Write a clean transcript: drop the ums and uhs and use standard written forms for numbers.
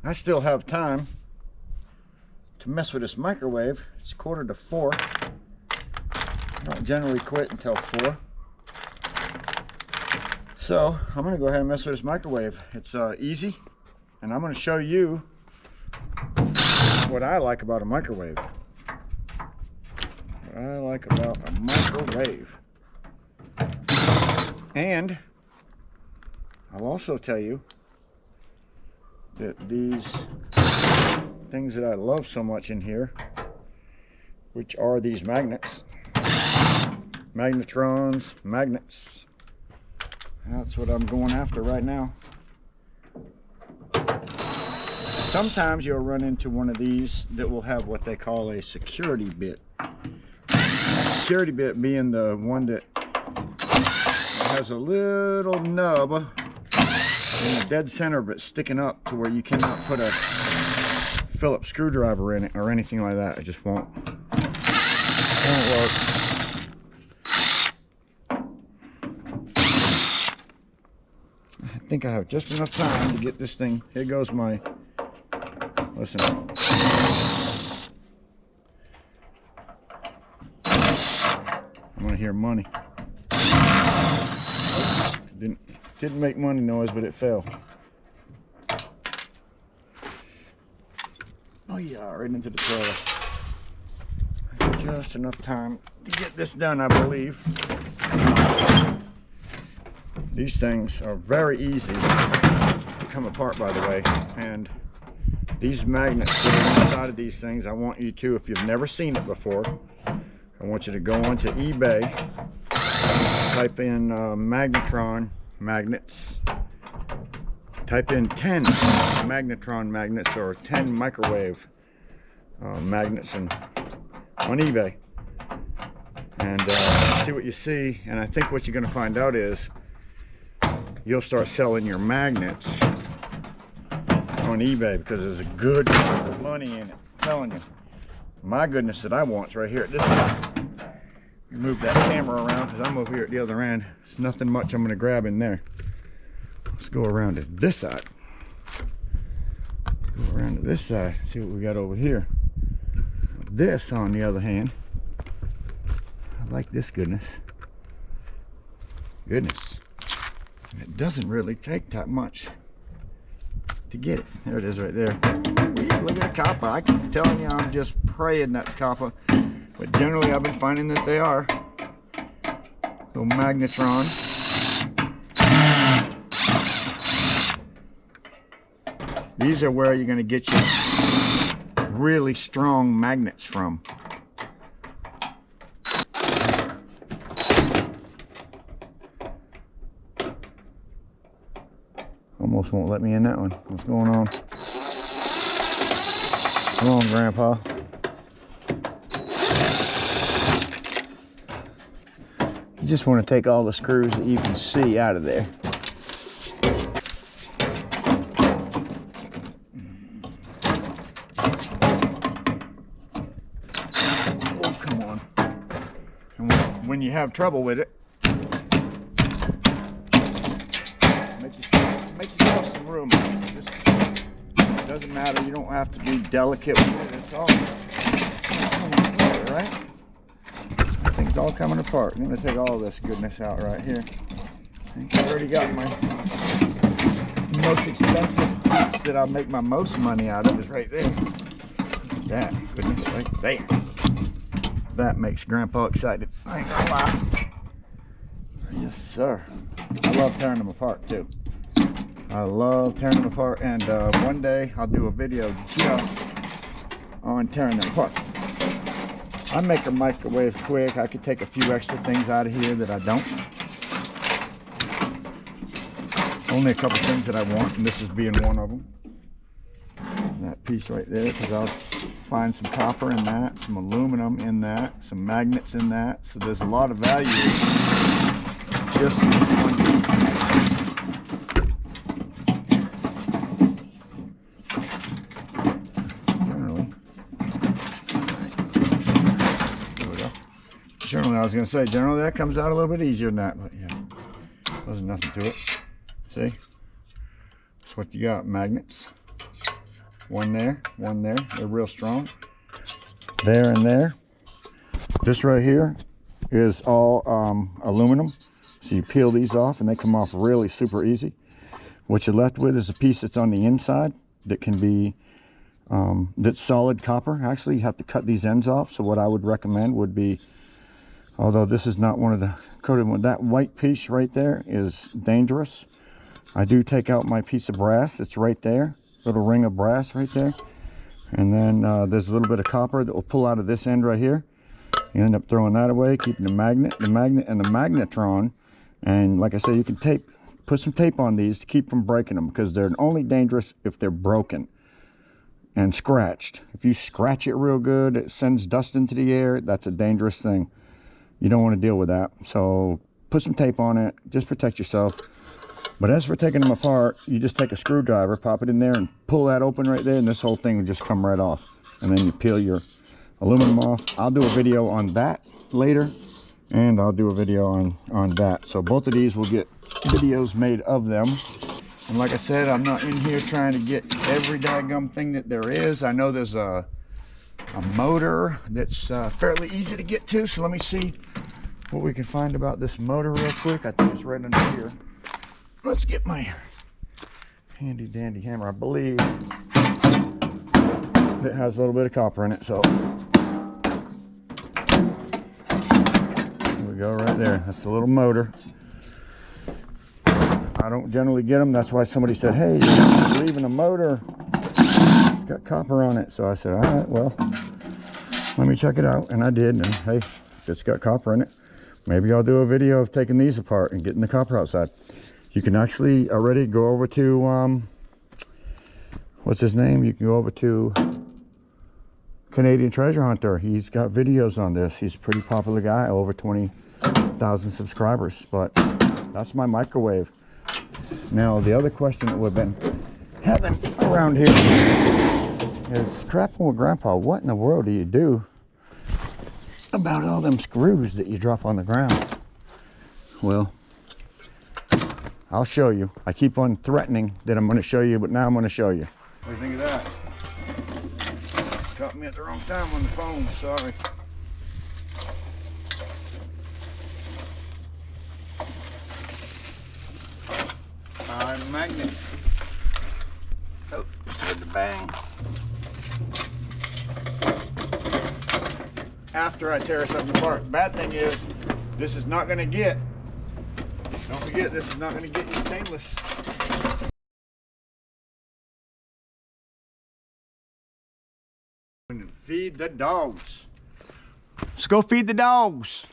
I still have time to mess with this microwave. It's 3:45. I don't generally quit until 4. So I'm gonna go ahead and mess with this microwave. It's easy, and I'm gonna show you what I like about a microwave. What I like about a microwave. And I'll also tell you that these things that I love so much in here, which are these magnets, magnetrons, magnets, that's what I'm going after right now. Sometimes you'll run into one of these that will have what they call a security bit. Security bit being the one that has a little nub in the dead center of it sticking up to where you cannot put a Phillips screwdriver in it or anything like that. It just won't work. I think I have just enough time to get this thing. Here goes my, listen. I'm gonna hear money. Didn't make money noise, but it fell. Oh yeah, right into the trailer. Just enough time to get this done, I believe. These things are very easy to come apart, by the way. And these magnets that are inside of these things, I want you to, if you've never seen it before, I want you to go onto eBay, type in magnetron magnets, type in 10 magnetron magnets or 10 microwave magnets on eBay, and see what you see. And I think what you're going to find out is you'll start selling your magnets on eBay, because there's a good money in it. I'm telling you. My goodness, that I want's right here at this side. Move that camera around because I'm over here at the other end. There's nothing much I'm going to grab in there. Let's go around to this side. Go around to this side. See what we got over here. This, on the other hand, I like this goodness. Goodness. It doesn't really take that much to get it. There it is right there. Look at the copper. I keep telling you, I'm just praying that's copper. But generally, I've been finding that they are. Little magnetron. These are where you're going to get your really strong magnets from. Almost won't let me in that one. What's going on? Come on, Grandpa. You just want to take all the screws that you can see out of there. Oh, come on. And when you have trouble with it, make yourself some room. It doesn't matter. You don't have to be delicate with it. It's all coming apart, right? It's all coming apart. I'm going to take all this goodness out right here. I think I already got my most expensive piece that I'll make my most money out of is right there. That goodness right there. That makes Grandpa excited. I ain't gonna lie. Yes, sir. I love tearing them apart too. I love tearing them apart, and one day I'll do a video just on tearing them apart. I make a microwave quick. I could take a few extra things out of here that I don't. Only a couple things that I want, and this is being one of them. That piece right there, because I'll find some copper in that, some aluminum in that, some magnets in that. So there's a lot of value just in one piece. Generally, I was going to say, generally that comes out a little bit easier than that, but yeah, wasn't nothing to it. See? That's what you got, magnets. One there, one there. They're real strong. There and there. This right here is all aluminum. So you peel these off and they come off really super easy. What you're left with is a piece that's on the inside that can be, that's solid copper. Actually, you have to cut these ends off. So what I would recommend would be, although this is not one of the coated ones, that white piece right there is dangerous. I do take out my piece of brass. It's right there. Little ring of brass right there. And then there's a little bit of copper that will pull out of this end right here. You end up throwing that away, keeping the magnet and the magnetron. And like I said, you can put some tape on these to keep from breaking them, because they're only dangerous if they're broken and scratched. If you scratch it real good, it sends dust into the air. That's a dangerous thing. You don't want to deal with that. So put some tape on it, just protect yourself. But as for taking them apart, you just take a screwdriver, pop it in there and pull that open right there, and this whole thing will just come right off. And then you peel your aluminum off. I'll do a video on that later, and I'll do a video on that. So both of these will get videos made of them. And like I said, I'm not in here trying to get every daggum thing that there is. I know there's a motor that's fairly easy to get to, so let me see what we can find about this motor real quick. I think it's right under here. Let's get my handy dandy hammer. I believe it has a little bit of copper in it, so there we go right there. That's a little motor. I don't generally get them. That's why somebody said, hey, you're leaving a motor. It's got copper on it. So I said, all right, well, let me check it out. And I did. And hey, it's got copper in it. Maybe I'll do a video of taking these apart and getting the copper outside. You can actually already go over to, what's his name? You can go over to Canadian Treasure Hunter. He's got videos on this. He's a pretty popular guy, over 20,000 subscribers. But that's my microwave. Now, the other question that we've been having around here is, Scrapping with Grandpa, what in the world do you do about all them screws that you drop on the ground? Well, I'll show you. I keep on threatening that I'm going to show you, but now I'm going to show you. What do you think of that? Caught me at the wrong time on the phone, sorry. Magnet. Oh, started to bang. After I tear something apart. Bad thing is, this is not going to get, don't forget, this is not going to get you stainless. Feed the dogs. Let's go feed the dogs.